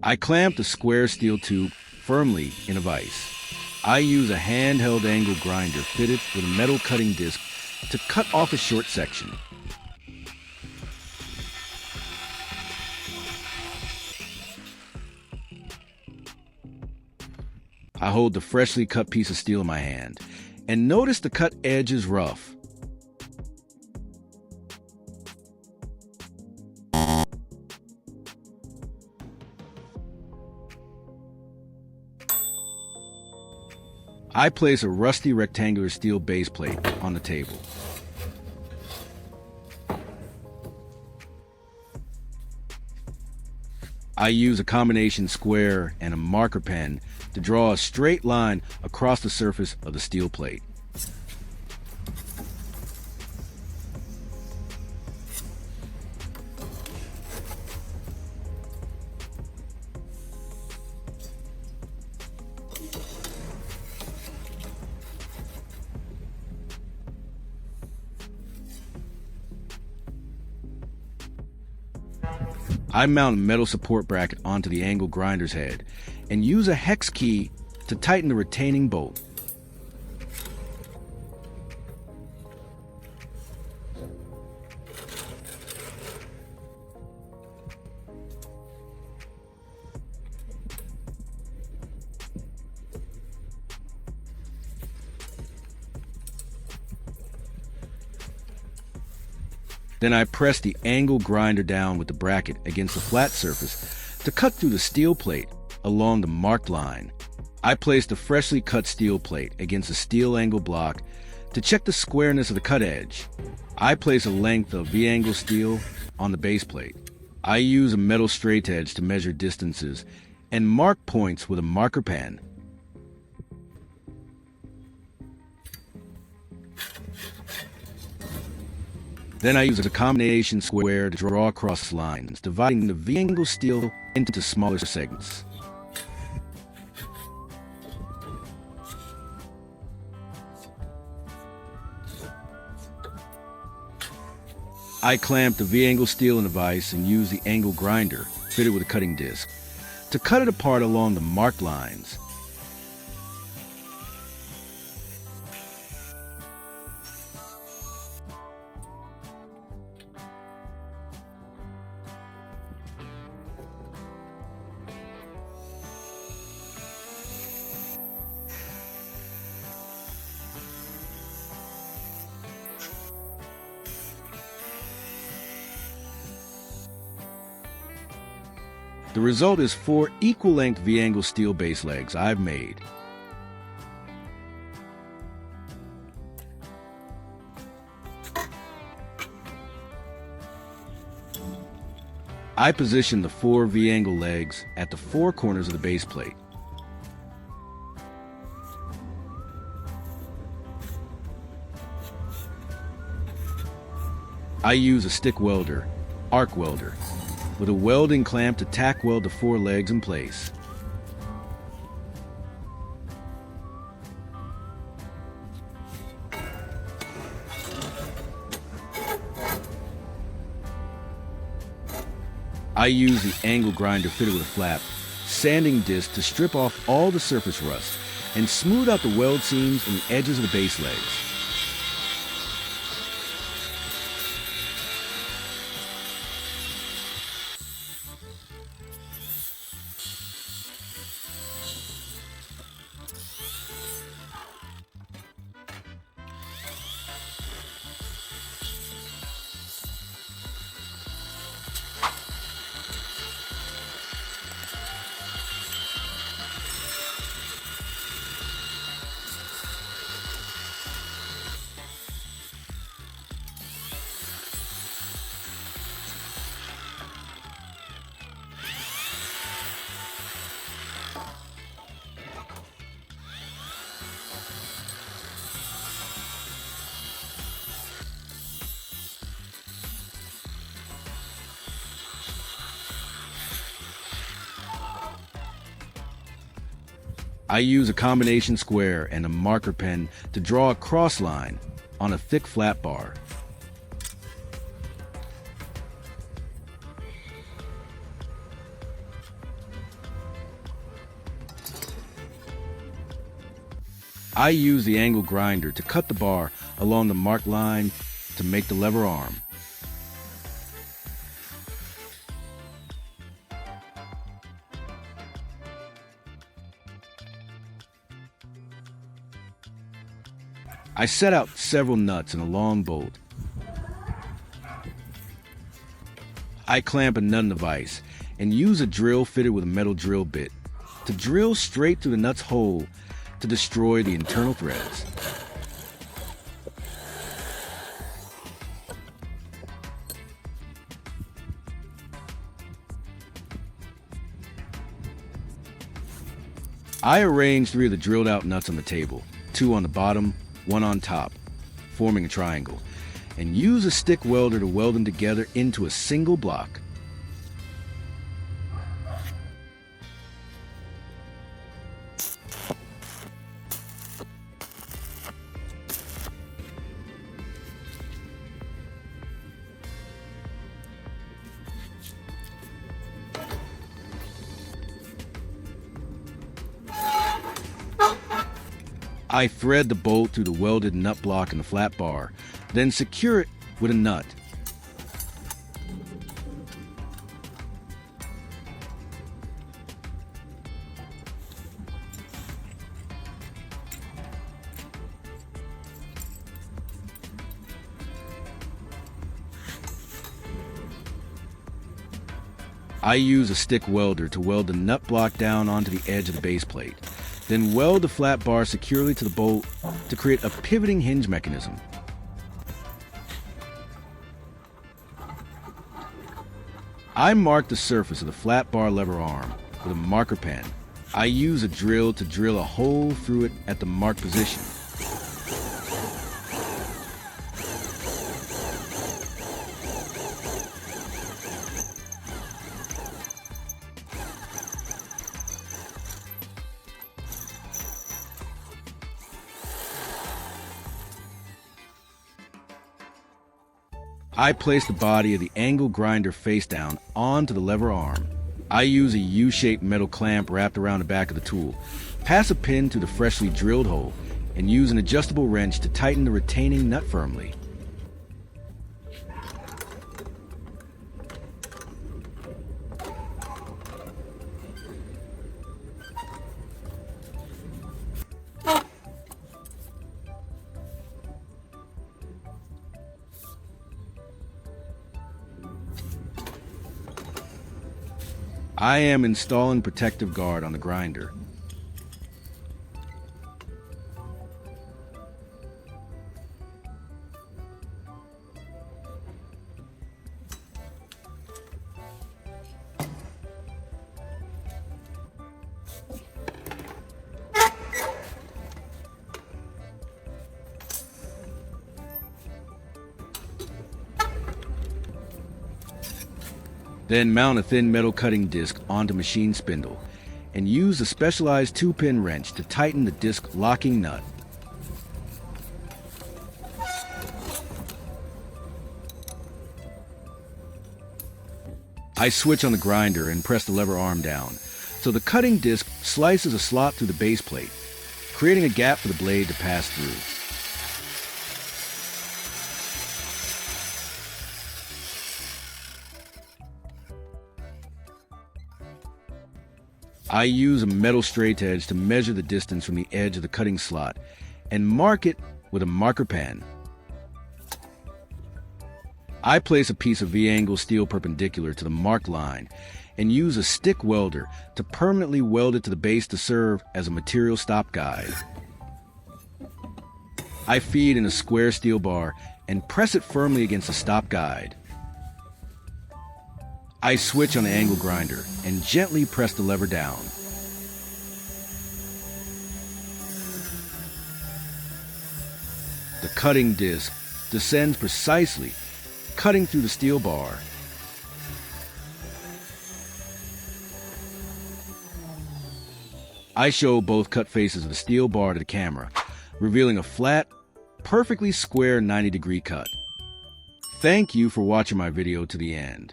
I clamp the square steel tube firmly in a vise. I use a handheld angle grinder fitted with a metal cutting disc to cut off a short section. I hold the freshly cut piece of steel in my hand and notice the cut edge is rough. I place a rusty rectangular steel base plate on the table. I use a combination square and a marker pen to draw a straight line across the surface of the steel plate. I mount a metal support bracket onto the angle grinder's head and use a hex key to tighten the retaining bolt. Then I press the angle grinder down with the bracket against the flat surface to cut through the steel plate along the marked line. I place the freshly cut steel plate against a steel angle block to check the squareness of the cut edge. I place a length of V-angle steel on the base plate. I use a metal straight edge to measure distances and mark points with a marker pen. Then I use a combination square to draw across lines, dividing the V-angle steel into smaller segments. I clamp the V-angle steel in a vise and use the angle grinder, fitted with a cutting disc, to cut it apart along the marked lines. The result is 4 equal-length V-angle steel base legs I've made. I position the 4 V-angle legs at the 4 corners of the base plate. I use a stick welder, arc welder, with a welding clamp to tack weld the 4 legs in place. I use the angle grinder fitted with a flap, sanding disc to strip off all the surface rust and smooth out the weld seams and the edges of the base legs. I use a combination square and a marker pen to draw a cross line on a thick flat bar. I use the angle grinder to cut the bar along the marked line to make the lever arm. I set out several nuts in a long bolt. I clamp a nut in the vise and use a drill fitted with a metal drill bit to drill straight through the nut's hole to destroy the internal threads. I arrange 3 of the drilled out nuts on the table, 2 on the bottom, 1 on top, forming a triangle, and use a stick welder to weld them together into a single block. I thread the bolt through the welded nut block in the flat bar, then secure it with a nut. I use a stick welder to weld the nut block down onto the edge of the base plate. Then weld the flat bar securely to the bolt to create a pivoting hinge mechanism. I mark the surface of the flat bar lever arm with a marker pen. I use a drill to drill a hole through it at the marked position. I place the body of the angle grinder face down onto the lever arm. I use a U-shaped metal clamp wrapped around the back of the tool, pass a pin through the freshly drilled hole, and use an adjustable wrench to tighten the retaining nut firmly. I am installing protective guard on the grinder. Then mount a thin metal cutting disc onto machine spindle and use a specialized 2-pin wrench to tighten the disc locking nut. I switch on the grinder and press the lever arm down, so the cutting disc slices a slot through the base plate, creating a gap for the blade to pass through. I use a metal straight edge to measure the distance from the edge of the cutting slot and mark it with a marker pen. I place a piece of V-angle steel perpendicular to the marked line and use a stick welder to permanently weld it to the base to serve as a material stop guide. I feed in a square steel bar and press it firmly against the stop guide. I switch on the angle grinder and gently press the lever down. The cutting disc descends precisely, cutting through the steel bar. I show both cut faces of the steel bar to the camera, revealing a flat, perfectly square 90-degree cut. Thank you for watching my video to the end.